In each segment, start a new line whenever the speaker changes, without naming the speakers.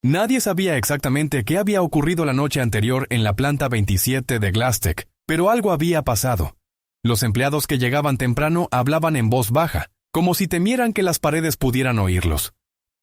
Nadie sabía exactamente qué había ocurrido la noche anterior en la planta 27 de Glasstec, pero algo había pasado. Los empleados que llegaban temprano hablaban en voz baja, como si temieran que las paredes pudieran oírlos.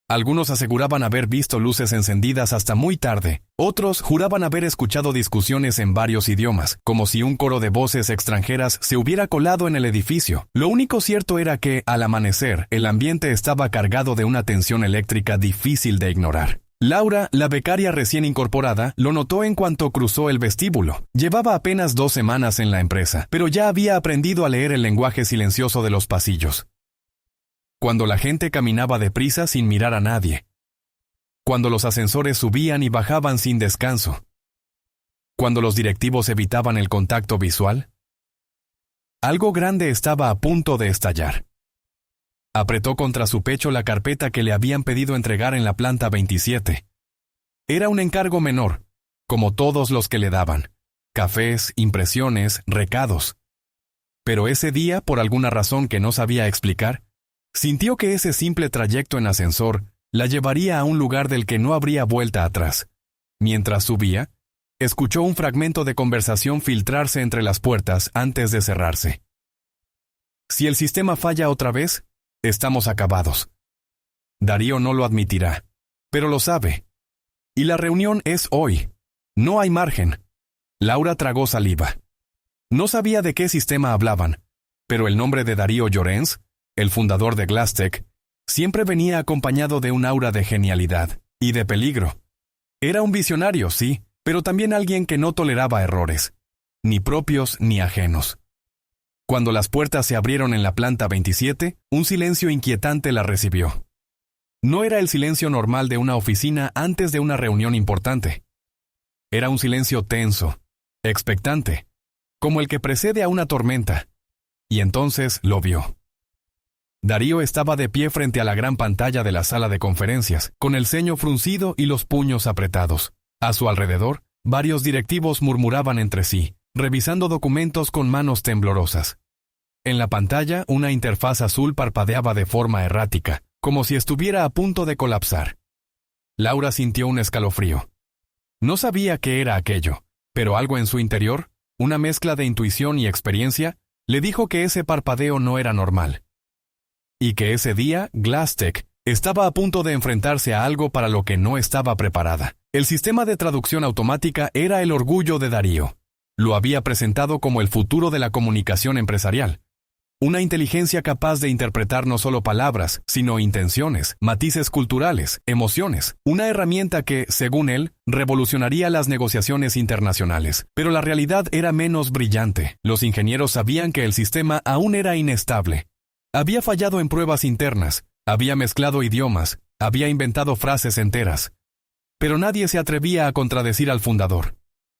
Algunos aseguraban haber visto luces encendidas hasta muy tarde, otros juraban haber escuchado discusiones en varios idiomas, como si un coro de voces extranjeras se hubiera colado en el edificio. Lo único cierto era que, al amanecer, el ambiente estaba cargado de una tensión eléctrica difícil de ignorar. Laura, la becaria recién incorporada, lo notó en cuanto cruzó el vestíbulo. Llevaba apenas 2 semanas en la empresa, pero ya había aprendido a leer el lenguaje silencioso de los pasillos. Cuando la gente caminaba deprisa sin mirar a nadie. Cuando los ascensores subían y bajaban sin descanso. Cuando los directivos evitaban el contacto visual. Algo grande estaba a punto de estallar. Apretó contra su pecho la carpeta que le habían pedido entregar en la planta 27. Era un encargo menor, como todos los que le daban. Cafés, impresiones, recados. Pero ese día, por alguna razón que no sabía explicar, sintió que ese simple trayecto en ascensor la llevaría a un lugar del que no habría vuelta atrás. Mientras subía, escuchó un fragmento de conversación filtrarse entre las puertas antes de cerrarse. Si el sistema falla otra vez, estamos acabados. Darío no lo admitirá, pero lo sabe. Y la reunión es hoy. No hay margen. Laura tragó saliva. No sabía de qué sistema hablaban, pero el nombre de Darío Llorens, el fundador de Glasstec, siempre venía acompañado de un aura de genialidad y de peligro. Era un visionario, sí, pero también alguien que no toleraba errores, ni propios ni ajenos. Cuando las puertas se abrieron en la planta 27, un silencio inquietante la recibió. No era el silencio normal de una oficina antes de una reunión importante. Era un silencio tenso, expectante, como el que precede a una tormenta. Y entonces lo vio. Darío estaba de pie frente a la gran pantalla de la sala de conferencias, con el ceño fruncido y los puños apretados. A su alrededor, varios directivos murmuraban entre sí, revisando documentos con manos temblorosas. En la pantalla, una interfaz azul parpadeaba de forma errática, como si estuviera a punto de colapsar. Laura sintió un escalofrío. No sabía qué era aquello, pero algo en su interior, una mezcla de intuición y experiencia, le dijo que ese parpadeo no era normal. Y que ese día, Glasstec estaba a punto de enfrentarse a algo para lo que no estaba preparada. El sistema de traducción automática era el orgullo de Darío. Lo había presentado como el futuro de la comunicación empresarial. Una inteligencia capaz de interpretar no solo palabras, sino intenciones, matices culturales, emociones. Una herramienta que, según él, revolucionaría las negociaciones internacionales. Pero la realidad era menos brillante. Los ingenieros sabían que el sistema aún era inestable. Había fallado en pruebas internas, había mezclado idiomas, había inventado frases enteras. Pero nadie se atrevía a contradecir al fundador.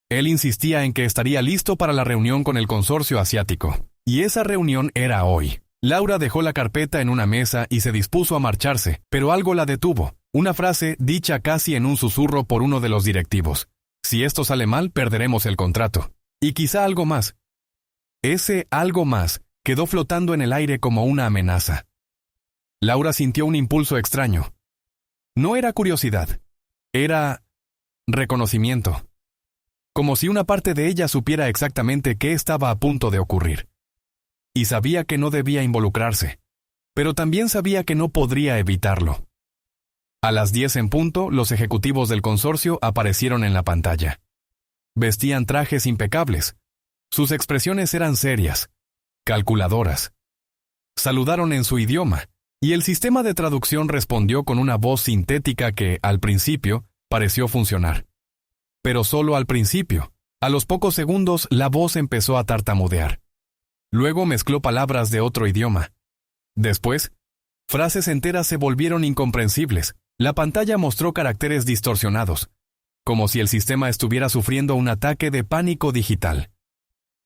Él insistía en que estaría listo para la reunión con el consorcio asiático. Y esa reunión era hoy. Laura dejó la carpeta en una mesa y se dispuso a marcharse, pero algo la detuvo. Una frase dicha casi en un susurro por uno de los directivos. Si esto sale mal, perderemos el contrato. Y quizá algo más. Ese algo más quedó flotando en el aire como una amenaza. Laura sintió un impulso extraño. No era curiosidad. Era reconocimiento. Como si una parte de ella supiera exactamente qué estaba a punto de ocurrir. Y sabía que no debía involucrarse, pero también sabía que no podría evitarlo. A las 10 en punto, los ejecutivos del consorcio aparecieron en la pantalla. Vestían trajes impecables. Sus expresiones eran serias, calculadoras. Saludaron en su idioma, y el sistema de traducción respondió con una voz sintética que, al principio, pareció funcionar. Pero solo al principio. A los pocos segundos, la voz empezó a tartamudear. Luego mezcló palabras de otro idioma. Después, frases enteras se volvieron incomprensibles. La pantalla mostró caracteres distorsionados, como si el sistema estuviera sufriendo un ataque de pánico digital.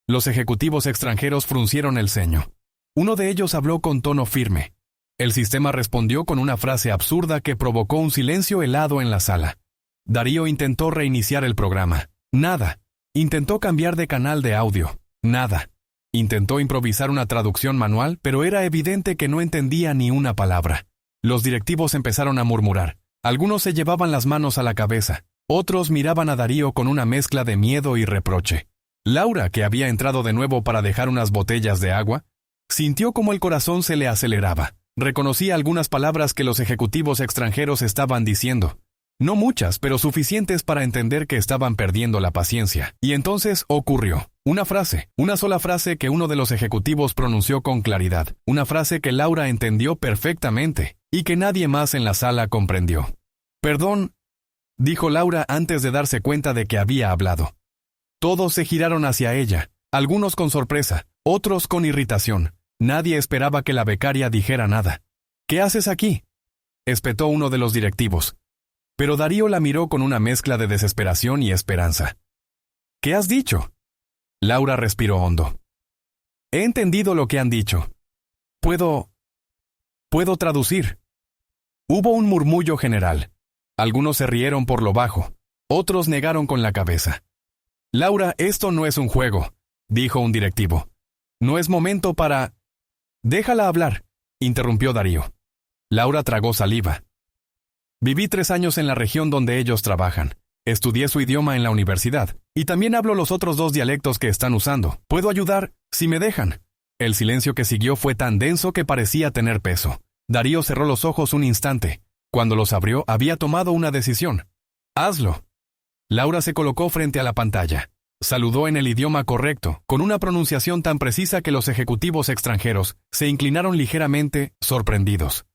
Los ejecutivos extranjeros fruncieron el ceño. Uno de ellos habló con tono firme. El sistema respondió con una frase absurda que provocó un silencio helado en la sala. Darío intentó reiniciar el programa. Nada. Intentó cambiar de canal de audio. Nada. Intentó improvisar una traducción manual, pero era evidente que no entendía ni una palabra. Los directivos empezaron a murmurar. Algunos se llevaban las manos a la cabeza, otros miraban a Darío con una mezcla de miedo y reproche. Laura, que había entrado de nuevo para dejar unas botellas de agua, sintió como el corazón se le aceleraba. Reconocía algunas palabras que los ejecutivos extranjeros estaban diciendo. No muchas, pero suficientes para entender que estaban perdiendo la paciencia. Y entonces ocurrió. Una sola frase que uno de los ejecutivos pronunció con claridad. Una frase que Laura entendió perfectamente y que nadie más en la sala comprendió. «Perdón», dijo Laura antes de darse cuenta de que había hablado. Todos se giraron hacia ella, algunos con sorpresa, otros con irritación. Nadie esperaba que la becaria dijera nada. «¿Qué haces aquí?», espetó uno de los directivos. Pero Darío la miró con una mezcla de desesperación y esperanza. «¿Qué has dicho?». Laura respiró hondo. «He entendido lo que han dicho. Puedo traducir». Hubo un murmullo general. Algunos se rieron por lo bajo, otros negaron con la cabeza. «Laura, esto no es un juego», dijo un directivo. «No es momento para...». «Déjala hablar», interrumpió Darío. Laura tragó saliva. «Viví 3 años en la región donde ellos trabajan. Estudié su idioma en la universidad, y también hablo los otros 2 dialectos que están usando. Puedo ayudar, si me dejan». El silencio que siguió fue tan denso que parecía tener peso. Darío cerró los ojos un instante. Cuando los abrió, había tomado una decisión. «Hazlo». Laura se colocó frente a la pantalla. Saludó en el idioma correcto, con una pronunciación tan precisa que los ejecutivos extranjeros se inclinaron ligeramente, sorprendidos.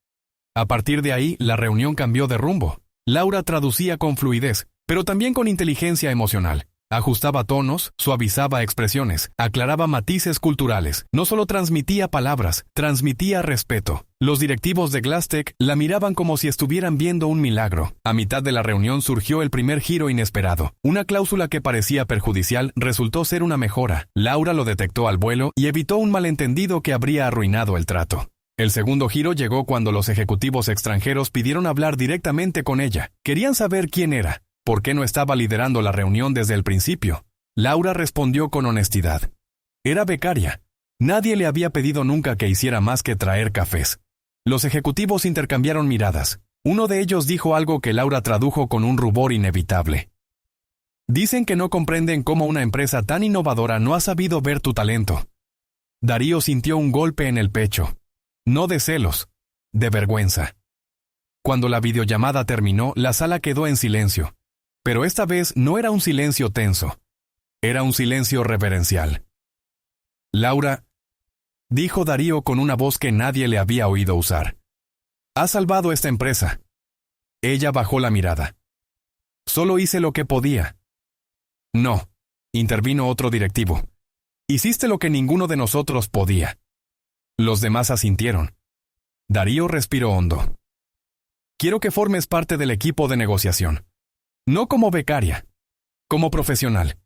A partir de ahí, la reunión cambió de rumbo. Laura traducía con fluidez, pero también con inteligencia emocional. Ajustaba tonos, suavizaba expresiones, aclaraba matices culturales. No solo transmitía palabras, transmitía respeto. Los directivos de Glasstec la miraban como si estuvieran viendo un milagro. A mitad de la reunión surgió el primer giro inesperado. Una cláusula que parecía perjudicial resultó ser una mejora. Laura lo detectó al vuelo y evitó un malentendido que habría arruinado el trato. El segundo giro llegó cuando los ejecutivos extranjeros pidieron hablar directamente con ella. Querían saber quién era. ¿Por qué no estaba liderando la reunión desde el principio? Laura respondió con honestidad. Era becaria. Nadie le había pedido nunca que hiciera más que traer cafés. Los ejecutivos intercambiaron miradas. Uno de ellos dijo algo que Laura tradujo con un rubor inevitable. «Dicen que no comprenden cómo una empresa tan innovadora no ha sabido ver tu talento». Darío sintió un golpe en el pecho. No de celos, de vergüenza. Cuando la videollamada terminó, la sala quedó en silencio. Pero esta vez no era un silencio tenso. Era un silencio reverencial. «Laura», dijo Darío con una voz que nadie le había oído usar. «Has salvado esta empresa». Ella bajó la mirada. «Solo hice lo que podía». «No», intervino otro directivo. «Hiciste lo que ninguno de nosotros podía». Los demás asintieron. Darío respiró hondo. «Quiero que formes parte del equipo de negociación. No como becaria, como profesional.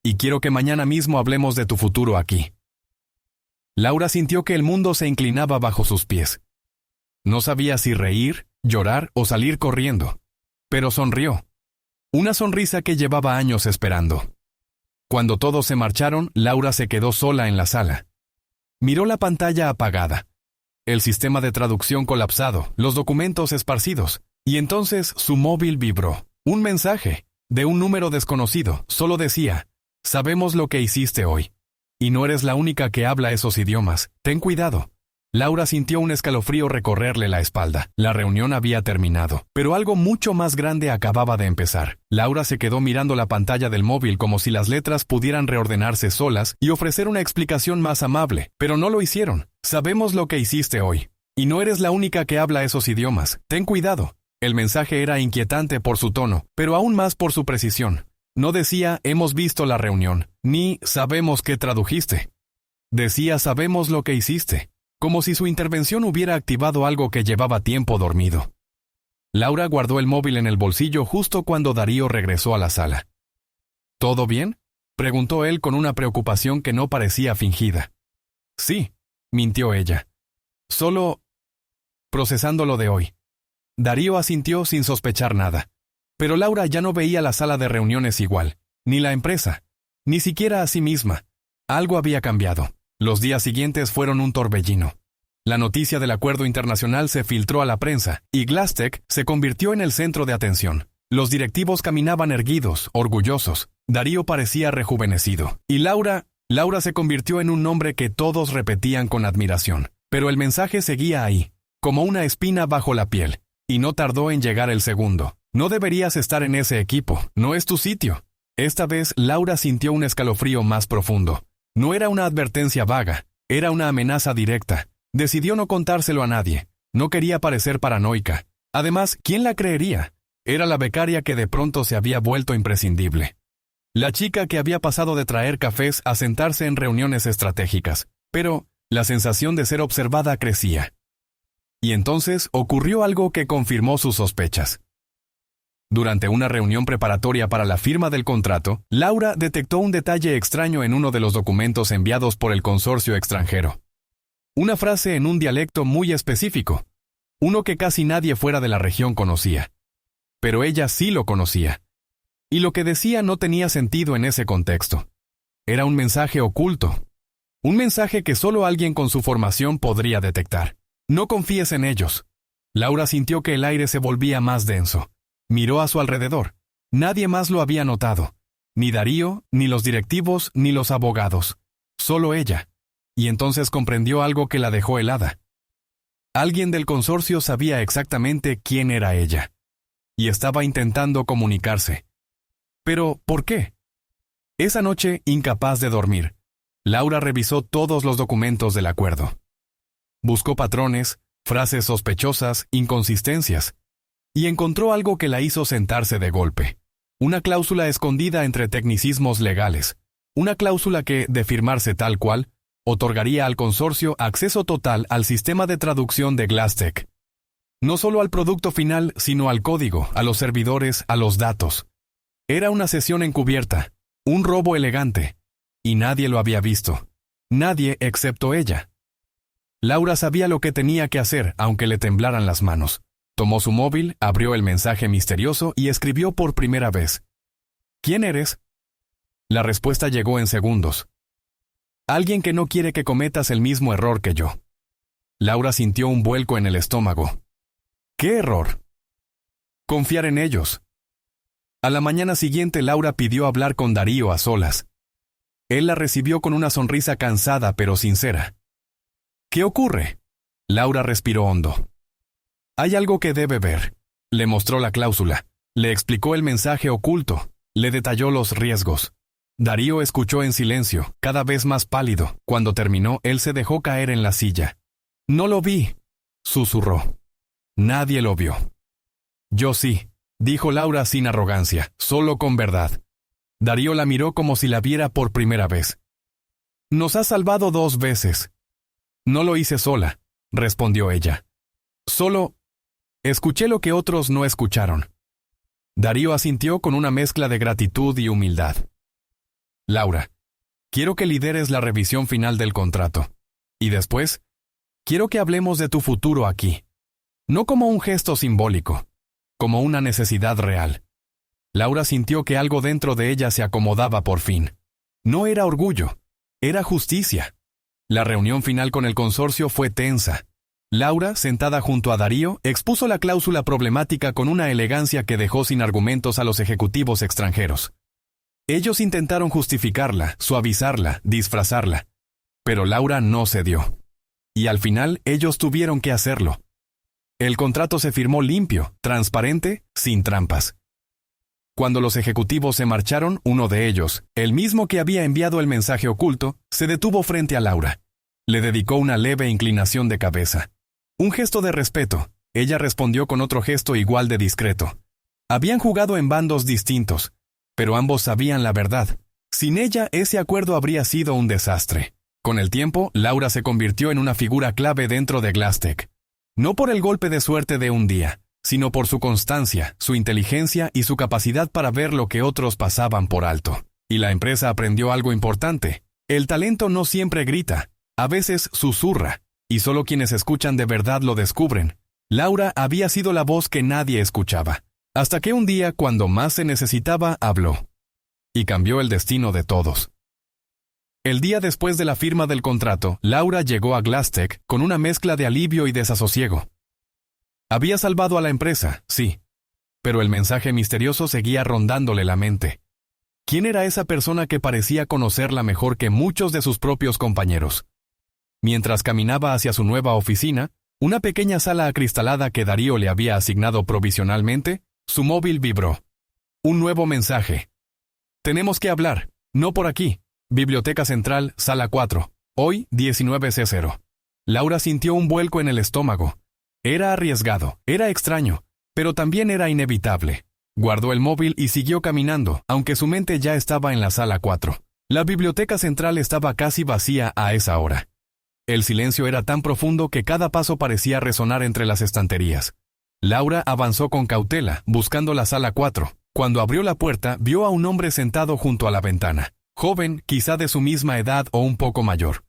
Y quiero que mañana mismo hablemos de tu futuro aquí». Laura sintió que el mundo se inclinaba bajo sus pies. No sabía si reír, llorar o salir corriendo. Pero sonrió. Una sonrisa que llevaba años esperando. Cuando todos se marcharon, Laura se quedó sola en la sala. Miró la pantalla apagada. El sistema de traducción colapsado, los documentos esparcidos. Y entonces su móvil vibró. Un mensaje, de un número desconocido, solo decía: «Sabemos lo que hiciste hoy. Y no eres la única que habla esos idiomas. Ten cuidado». Laura sintió un escalofrío recorrerle la espalda. La reunión había terminado, pero algo mucho más grande acababa de empezar. Laura se quedó mirando la pantalla del móvil como si las letras pudieran reordenarse solas y ofrecer una explicación más amable, pero no lo hicieron. «Sabemos lo que hiciste hoy. Y no eres la única que habla esos idiomas. Ten cuidado». El mensaje era inquietante por su tono, pero aún más por su precisión. No decía «hemos visto la reunión», ni «sabemos qué tradujiste». Decía «sabemos lo que hiciste», como si su intervención hubiera activado algo que llevaba tiempo dormido. Laura guardó el móvil en el bolsillo justo cuando Darío regresó a la sala. «¿Todo bien?», preguntó él con una preocupación que no parecía fingida. «Sí», mintió ella. «Solo procesando lo de hoy». Darío asintió sin sospechar nada. Pero Laura ya no veía la sala de reuniones igual, ni la empresa, ni siquiera a sí misma. Algo había cambiado. Los días siguientes fueron un torbellino. La noticia del acuerdo internacional se filtró a la prensa, y GlassTech se convirtió en el centro de atención. Los directivos caminaban erguidos, orgullosos. Darío parecía rejuvenecido. Y Laura se convirtió en un nombre que todos repetían con admiración. Pero el mensaje seguía ahí, como una espina bajo la piel. Y no tardó en llegar el segundo. No deberías estar en ese equipo, no es tu sitio. Esta vez Laura sintió un escalofrío más profundo. No era una advertencia vaga, era una amenaza directa. Decidió no contárselo a nadie. No quería parecer paranoica. Además, ¿quién la creería? Era la becaria que de pronto se había vuelto imprescindible. La chica que había pasado de traer cafés a sentarse en reuniones estratégicas. Pero la sensación de ser observada crecía. Y entonces ocurrió algo que confirmó sus sospechas. Durante una reunión preparatoria para la firma del contrato, Laura detectó un detalle extraño en uno de los documentos enviados por el consorcio extranjero. Una frase en un dialecto muy específico, uno que casi nadie fuera de la región conocía. Pero ella sí lo conocía. Y lo que decía no tenía sentido en ese contexto. Era un mensaje oculto. Un mensaje que solo alguien con su formación podría detectar. No confíes en ellos. Laura sintió que el aire se volvía más denso. Miró a su alrededor. Nadie más lo había notado. Ni Darío, ni los directivos, ni los abogados. Solo ella. Y entonces comprendió algo que la dejó helada. Alguien del consorcio sabía exactamente quién era ella. Y estaba intentando comunicarse. Pero, ¿por qué? Esa noche, incapaz de dormir, Laura revisó todos los documentos del acuerdo. Buscó patrones, frases sospechosas, inconsistencias. Y encontró algo que la hizo sentarse de golpe. Una cláusula escondida entre tecnicismos legales. Una cláusula que, de firmarse tal cual, otorgaría al consorcio acceso total al sistema de traducción de GlassTech. No solo al producto final, sino al código, a los servidores, a los datos. Era una sesión encubierta, un robo elegante, y nadie lo había visto. Nadie excepto ella. Laura sabía lo que tenía que hacer, aunque le temblaran las manos. Tomó su móvil, abrió el mensaje misterioso y escribió por primera vez. ¿Quién eres? La respuesta llegó en segundos. Alguien que no quiere que cometas el mismo error que yo. Laura sintió un vuelco en el estómago. ¿Qué error? Confiar en ellos. A la mañana siguiente Laura pidió hablar con Darío a solas. Él la recibió con una sonrisa cansada pero sincera. ¿Qué ocurre? Laura respiró hondo. Hay algo que debe ver. Le mostró la cláusula. Le explicó el mensaje oculto. Le detalló los riesgos. Darío escuchó en silencio, cada vez más pálido. Cuando terminó, él se dejó caer en la silla. No lo vi, susurró. Nadie lo vio. Yo sí, dijo Laura sin arrogancia, solo con verdad. Darío la miró como si la viera por primera vez. Nos has salvado 2 veces. No lo hice sola, respondió ella. Solo escuché lo que otros no escucharon. Darío asintió con una mezcla de gratitud y humildad. Laura, quiero que lideres la revisión final del contrato. Y después, quiero que hablemos de tu futuro aquí. No como un gesto simbólico, como una necesidad real. Laura sintió que algo dentro de ella se acomodaba por fin. No era orgullo, era justicia. La reunión final con el consorcio fue tensa. Laura, sentada junto a Darío, expuso la cláusula problemática con una elegancia que dejó sin argumentos a los ejecutivos extranjeros. Ellos intentaron justificarla, suavizarla, disfrazarla. Pero Laura no cedió. Y al final ellos tuvieron que hacerlo. El contrato se firmó limpio, transparente, sin trampas. Cuando los ejecutivos se marcharon, uno de ellos, el mismo que había enviado el mensaje oculto, se detuvo frente a Laura. Le dedicó una leve inclinación de cabeza. Un gesto de respeto. Ella respondió con otro gesto igual de discreto. Habían jugado en bandos distintos, pero ambos sabían la verdad. Sin ella, ese acuerdo habría sido un desastre. Con el tiempo, Laura se convirtió en una figura clave dentro de GlassTech. No por el golpe de suerte de un día, sino por su constancia, su inteligencia y su capacidad para ver lo que otros pasaban por alto. Y la empresa aprendió algo importante. El talento no siempre grita, a veces susurra, y solo quienes escuchan de verdad lo descubren. Laura había sido la voz que nadie escuchaba. Hasta que un día, cuando más se necesitaba, habló. Y cambió el destino de todos. El día después de la firma del contrato, Laura llegó a GlassTech con una mezcla de alivio y desasosiego. Había salvado a la empresa, sí, pero el mensaje misterioso seguía rondándole la mente. ¿Quién era esa persona que parecía conocerla mejor que muchos de sus propios compañeros? Mientras caminaba hacia su nueva oficina, una pequeña sala acristalada que Darío le había asignado provisionalmente, su móvil vibró. Un nuevo mensaje. Tenemos que hablar, no por aquí. Biblioteca Central, Sala 4. Hoy, 19:00. Laura sintió un vuelco en el estómago. Era arriesgado, era extraño, pero también era inevitable. Guardó el móvil y siguió caminando, aunque su mente ya estaba en la Sala 4. La Biblioteca Central estaba casi vacía a esa hora. El silencio era tan profundo que cada paso parecía resonar entre las estanterías. Laura avanzó con cautela, buscando la Sala 4. Cuando abrió la puerta, vio a un hombre sentado junto a la ventana. Joven, quizá de su misma edad o un poco mayor.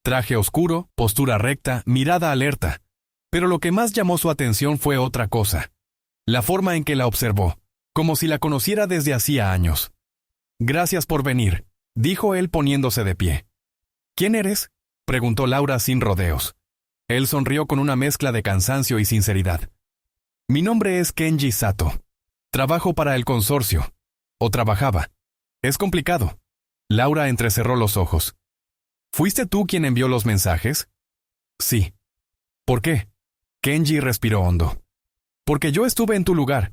Traje oscuro, postura recta, mirada alerta. Pero lo que más llamó su atención fue otra cosa. La forma en que la observó, como si la conociera desde hacía años. «Gracias por venir», dijo él poniéndose de pie. «¿Quién eres?», preguntó Laura sin rodeos. Él sonrió con una mezcla de cansancio y sinceridad. «Mi nombre es Kenji Sato. Trabajo para el consorcio. O trabajaba. Es complicado». Laura entrecerró los ojos. «¿Fuiste tú quien envió los mensajes?» «Sí». «¿Por qué?» Kenji respiró hondo. «Porque yo estuve en tu lugar.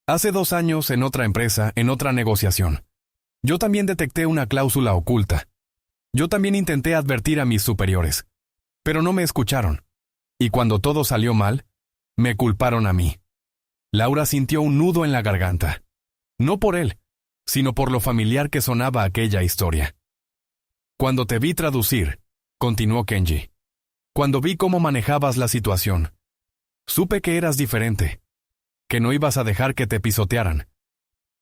Hace 2 años en otra empresa, en otra negociación. Yo también detecté una cláusula oculta. Yo también intenté advertir a mis superiores. Pero no me escucharon. Y cuando todo salió mal, me culparon a mí». Laura sintió un nudo en la garganta. No por él, sino por lo familiar que sonaba aquella historia. «Cuando te vi traducir», continuó Kenji, «cuando vi cómo manejabas la situación, supe que eras diferente, que no ibas a dejar que te pisotearan.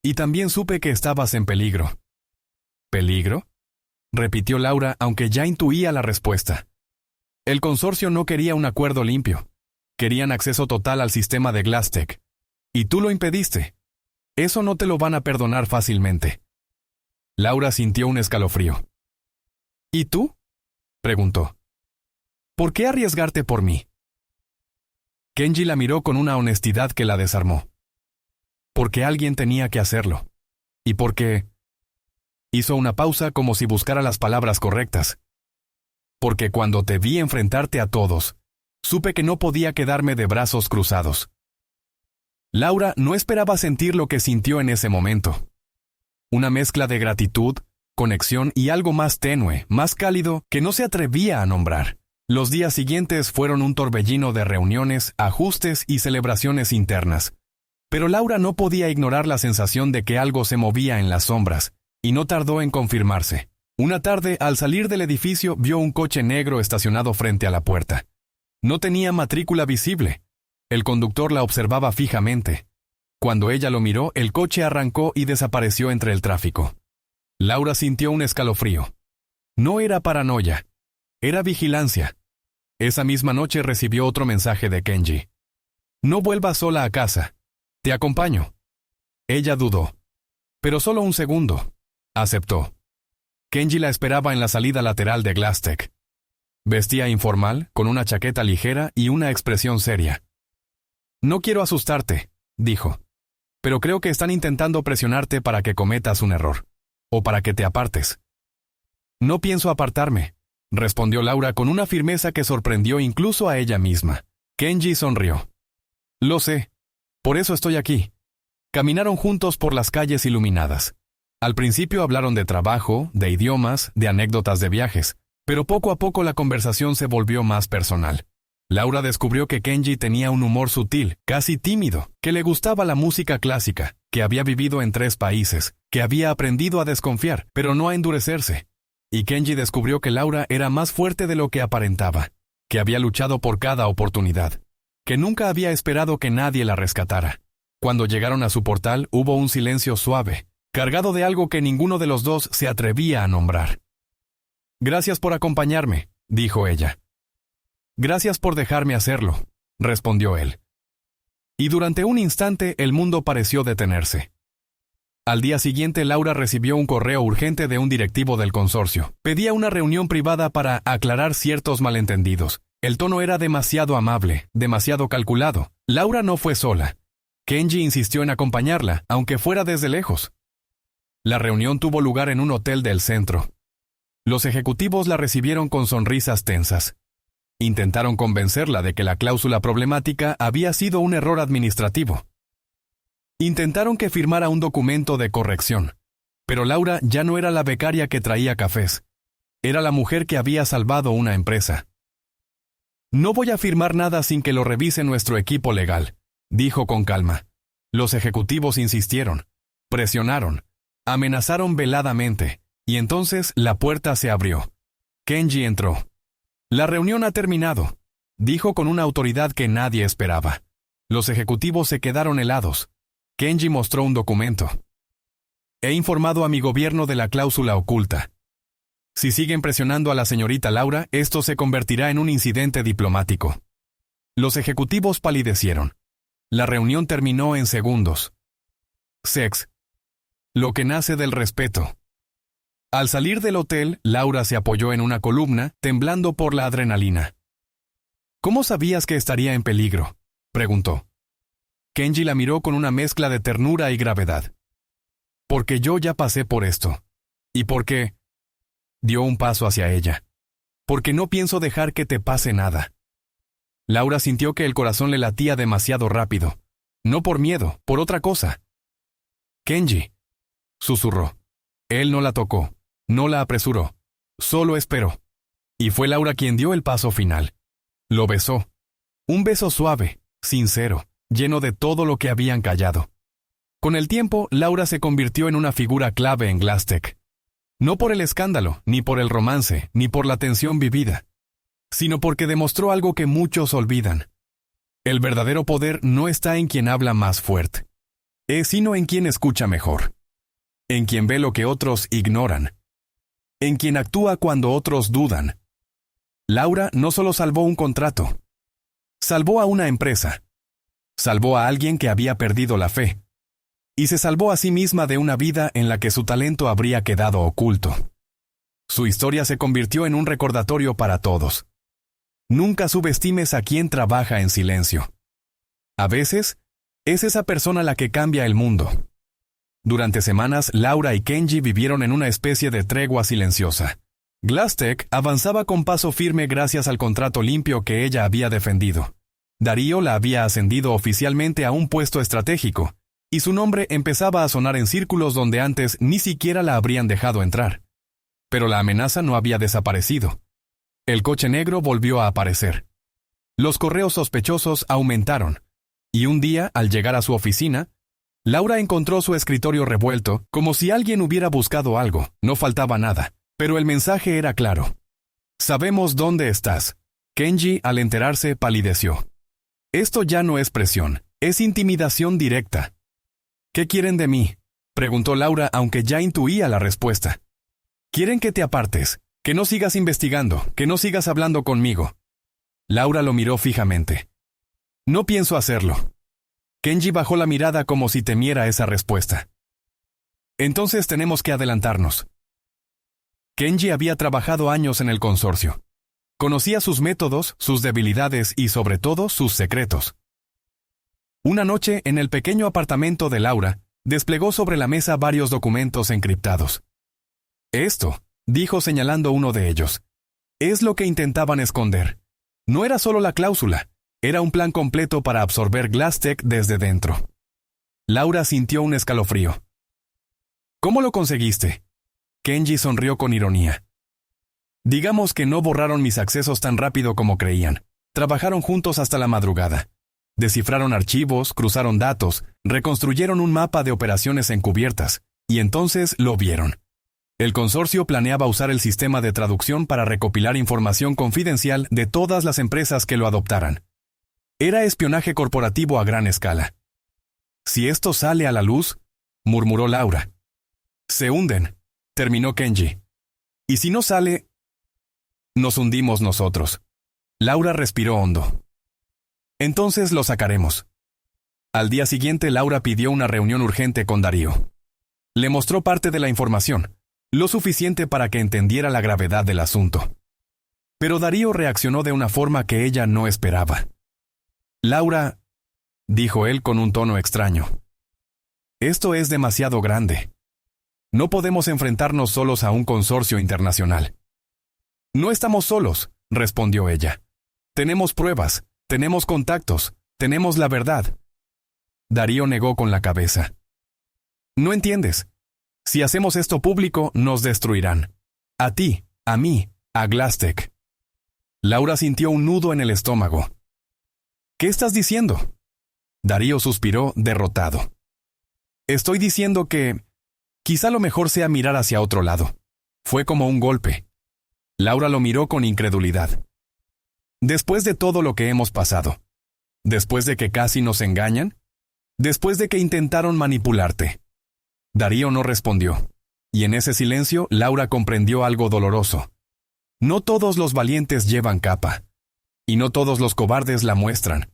Y también supe que estabas en peligro». «¿Peligro?», repitió Laura, aunque ya intuía la respuesta. El consorcio no quería un acuerdo limpio. Querían acceso total al sistema de GlassTech. Y tú lo impediste. Eso no te lo van a perdonar fácilmente. Laura sintió un escalofrío. «¿Y tú?», preguntó. «¿Por qué arriesgarte por mí?». Kenji la miró con una honestidad que la desarmó. «Porque alguien tenía que hacerlo. Y porque…» Hizo una pausa como si buscara las palabras correctas. «Porque cuando te vi enfrentarte a todos, supe que no podía quedarme de brazos cruzados». Laura no esperaba sentir lo que sintió en ese momento. Una mezcla de gratitud, conexión y algo más tenue, más cálido, que no se atrevía a nombrar. Los días siguientes fueron un torbellino de reuniones, ajustes y celebraciones internas. Pero Laura no podía ignorar la sensación de que algo se movía en las sombras, y no tardó en confirmarse. Una tarde, al salir del edificio, vio un coche negro estacionado frente a la puerta. No tenía matrícula visible. El conductor la observaba fijamente. Cuando ella lo miró, el coche arrancó y desapareció entre el tráfico. Laura sintió un escalofrío. No era paranoia. Era vigilancia. Esa misma noche recibió otro mensaje de Kenji. «No vuelvas sola a casa. Te acompaño». Ella dudó. Pero solo un segundo. Aceptó. Kenji la esperaba en la salida lateral de GlassTech. Vestía informal, con una chaqueta ligera y una expresión seria. «No quiero asustarte», dijo, «pero creo que están intentando presionarte para que cometas un error, o para que te apartes». «No pienso apartarme», respondió Laura con una firmeza que sorprendió incluso a ella misma. Kenji sonrió. «Lo sé. Por eso estoy aquí». Caminaron juntos por las calles iluminadas. Al principio hablaron de trabajo, de idiomas, de anécdotas de viajes, pero poco a poco la conversación se volvió más personal. Laura descubrió que Kenji tenía un humor sutil, casi tímido, que le gustaba la música clásica, que había vivido en 3 países, que había aprendido a desconfiar, pero no a endurecerse. Y Kenji descubrió que Laura era más fuerte de lo que aparentaba, que había luchado por cada oportunidad, que nunca había esperado que nadie la rescatara. Cuando llegaron a su portal hubo un silencio suave, cargado de algo que ninguno de los dos se atrevía a nombrar. «Gracias por acompañarme», dijo ella. «Gracias por dejarme hacerlo», respondió él. Y durante un instante el mundo pareció detenerse. Al día siguiente, Laura recibió un correo urgente de un directivo del consorcio. Pedía una reunión privada para aclarar ciertos malentendidos. El tono era demasiado amable, demasiado calculado. Laura no fue sola. Kenji insistió en acompañarla, aunque fuera desde lejos. La reunión tuvo lugar en un hotel del centro. Los ejecutivos la recibieron con sonrisas tensas. Intentaron convencerla de que la cláusula problemática había sido un error administrativo. Intentaron que firmara un documento de corrección, pero Laura ya no era la becaria que traía cafés. Era la mujer que había salvado una empresa. «No voy a firmar nada sin que lo revise nuestro equipo legal», dijo con calma. Los ejecutivos insistieron, presionaron, amenazaron veladamente, y entonces la puerta se abrió. Kenji entró. «La reunión ha terminado», dijo con una autoridad que nadie esperaba. Los ejecutivos se quedaron helados. Kenji mostró un documento. «He informado a mi gobierno de la cláusula oculta. Si siguen presionando a la señorita Laura, esto se convertirá en un incidente diplomático». Los ejecutivos palidecieron. La reunión terminó en segundos. Sex. Lo que nace del respeto. Al salir del hotel, Laura se apoyó en una columna, temblando por la adrenalina. «¿Cómo sabías que estaría en peligro?», preguntó. Kenji la miró con una mezcla de ternura y gravedad. «Porque yo ya pasé por esto. ¿Y por qué?». Dio un paso hacia ella. «Porque no pienso dejar que te pase nada». Laura sintió que el corazón le latía demasiado rápido. No por miedo, por otra cosa. «Kenji», susurró. Él no la tocó, no la apresuró, solo esperó. Y fue Laura quien dio el paso final. Lo besó. Un beso suave, sincero, lleno de todo lo que habían callado. Con el tiempo, Laura se convirtió en una figura clave en GlassTech. No por el escándalo, ni por el romance, ni por la tensión vivida, sino porque demostró algo que muchos olvidan. El verdadero poder no está en quien habla más fuerte, sino en quien escucha mejor, en quien ve lo que otros ignoran, en quien actúa cuando otros dudan. Laura no solo salvó un contrato, salvó a una empresa. Salvó a alguien que había perdido la fe. Y se salvó a sí misma de una vida en la que su talento habría quedado oculto. Su historia se convirtió en un recordatorio para todos. Nunca subestimes a quien trabaja en silencio. A veces, es esa persona la que cambia el mundo. Durante semanas, Laura y Kenji vivieron en una especie de tregua silenciosa. GlassTech avanzaba con paso firme gracias al contrato limpio que ella había defendido. Darío la había ascendido oficialmente a un puesto estratégico, y su nombre empezaba a sonar en círculos donde antes ni siquiera la habrían dejado entrar. Pero la amenaza no había desaparecido. El coche negro volvió a aparecer. Los correos sospechosos aumentaron, y un día, al llegar a su oficina, Laura encontró su escritorio revuelto, como si alguien hubiera buscado algo. No faltaba nada, pero el mensaje era claro. «Sabemos dónde estás». Kenji, al enterarse, palideció. «Esto ya no es presión, es intimidación directa». «¿Qué quieren de mí?», preguntó Laura, aunque ya intuía la respuesta. «Quieren que te apartes, que no sigas investigando, que no sigas hablando conmigo». Laura lo miró fijamente. «No pienso hacerlo». Kenji bajó la mirada como si temiera esa respuesta. «Entonces tenemos que adelantarnos». Kenji había trabajado años en el consorcio. Conocía sus métodos, sus debilidades y, sobre todo, sus secretos. Una noche, en el pequeño apartamento de Laura, desplegó sobre la mesa varios documentos encriptados. «Esto», dijo señalando uno de ellos, «es lo que intentaban esconder. No era solo la cláusula, era un plan completo para absorber GlassTech desde dentro». Laura sintió un escalofrío. «¿Cómo lo conseguiste?». Kenji sonrió con ironía. «Digamos que no borraron mis accesos tan rápido como creían. Trabajaron juntos hasta la madrugada. Descifraron archivos, cruzaron datos, reconstruyeron un mapa de operaciones encubiertas, y entonces lo vieron. El consorcio planeaba usar el sistema de traducción para recopilar información confidencial de todas las empresas que lo adoptaran. Era espionaje corporativo a gran escala. «Si esto sale a la luz», murmuró Laura. «Se hunden», terminó Kenji. «Y si no sale, nos hundimos nosotros». Laura respiró hondo. «Entonces lo sacaremos». Al día siguiente, Laura pidió una reunión urgente con Darío. Le mostró parte de la información, lo suficiente para que entendiera la gravedad del asunto. Pero Darío reaccionó de una forma que ella no esperaba. «Laura», dijo él con un tono extraño, «esto es demasiado grande. No podemos enfrentarnos solos a un consorcio internacional». «No estamos solos», respondió ella. «Tenemos pruebas, tenemos contactos, tenemos la verdad». Darío negó con la cabeza. «No entiendes. Si hacemos esto público, nos destruirán. A ti, a mí, a Glastek». Laura sintió un nudo en el estómago. «¿Qué estás diciendo?». Darío suspiró, derrotado. «Estoy diciendo que quizá lo mejor sea mirar hacia otro lado». Fue como un golpe. Laura lo miró con incredulidad. «Después de todo lo que hemos pasado, después de que casi nos engañan, después de que intentaron manipularte». Darío no respondió, y en ese silencio Laura comprendió algo doloroso. No todos los valientes llevan capa, y no todos los cobardes la muestran.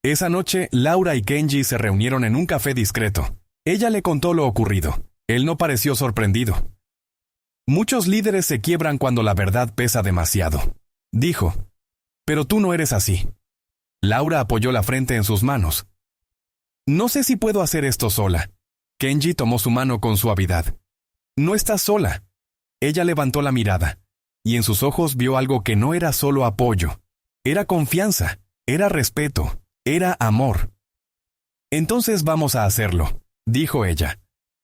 Esa noche, Laura y Kenji se reunieron en un café discreto. Ella le contó lo ocurrido. Él no pareció sorprendido. «Muchos líderes se quiebran cuando la verdad pesa demasiado», dijo. «Pero tú no eres así». Laura apoyó la frente en sus manos. «No sé si puedo hacer esto sola». Kenji tomó su mano con suavidad. «No estás sola». Ella levantó la mirada, y en sus ojos vio algo que no era solo apoyo. Era confianza, era respeto, era amor. «Entonces vamos a hacerlo», dijo ella.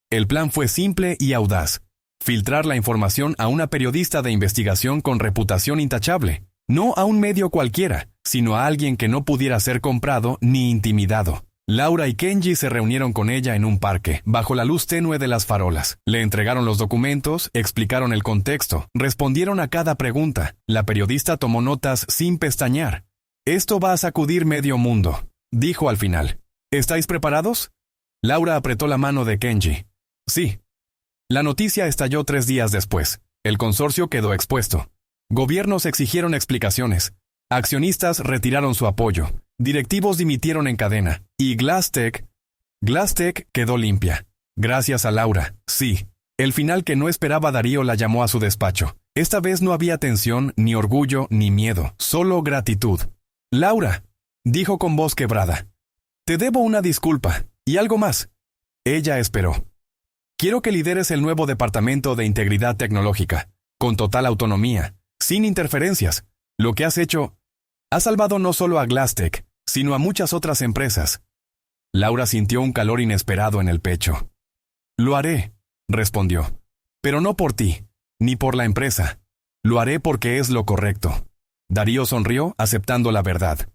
El plan fue simple y audaz. Filtrar la información a una periodista de investigación con reputación intachable. No a un medio cualquiera, sino a alguien que no pudiera ser comprado ni intimidado. Laura y Kenji se reunieron con ella en un parque, bajo la luz tenue de las farolas. Le entregaron los documentos, explicaron el contexto, respondieron a cada pregunta. La periodista tomó notas sin pestañear. «Esto va a sacudir medio mundo», dijo al final. «¿Estáis preparados?». Laura apretó la mano de Kenji. «Sí». La noticia estalló 3 días después. El consorcio quedó expuesto. Gobiernos exigieron explicaciones. Accionistas retiraron su apoyo. Directivos dimitieron en cadena. Y Glastek quedó limpia. Gracias a Laura, sí. El final que no esperaba Darío la llamó a su despacho. Esta vez no había tensión, ni orgullo, ni miedo, solo gratitud. «Laura», dijo con voz quebrada, «te debo una disculpa, y algo más». Ella esperó. «Quiero que lideres el nuevo departamento de integridad tecnológica, con total autonomía, sin interferencias. Lo que has hecho ha salvado no solo a Glastek, sino a muchas otras empresas». Laura sintió un calor inesperado en el pecho. «Lo haré», respondió, «pero no por ti, ni por la empresa. Lo haré porque es lo correcto». Darío sonrió, aceptando la verdad.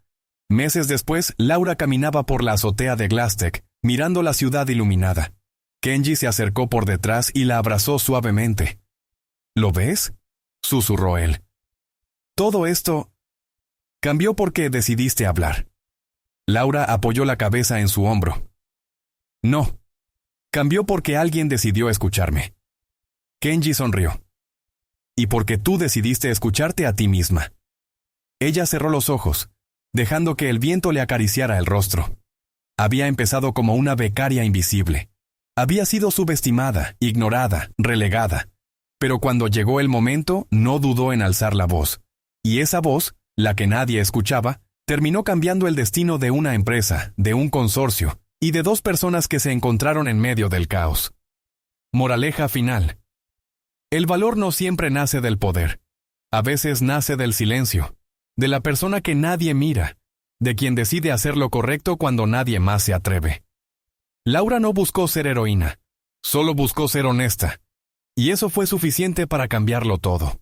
Meses después, Laura caminaba por la azotea de Glastek, mirando la ciudad iluminada. Kenji se acercó por detrás y la abrazó suavemente. «¿Lo ves?», susurró él. «Todo esto cambió porque decidiste hablar». Laura apoyó la cabeza en su hombro. «No. Cambió porque alguien decidió escucharme». Kenji sonrió. «Y porque tú decidiste escucharte a ti misma». Ella cerró los ojos, dejando que el viento le acariciara el rostro. Había empezado como una becaria invisible. Había sido subestimada, ignorada, relegada. Pero cuando llegó el momento, no dudó en alzar la voz. Y esa voz, la que nadie escuchaba, terminó cambiando el destino de una empresa, de un consorcio, y de 2 personas que se encontraron en medio del caos. Moraleja final. El valor no siempre nace del poder. A veces nace del silencio, de la persona que nadie mira, de quien decide hacer lo correcto cuando nadie más se atreve. Laura no buscó ser heroína, solo buscó ser honesta, y eso fue suficiente para cambiarlo todo.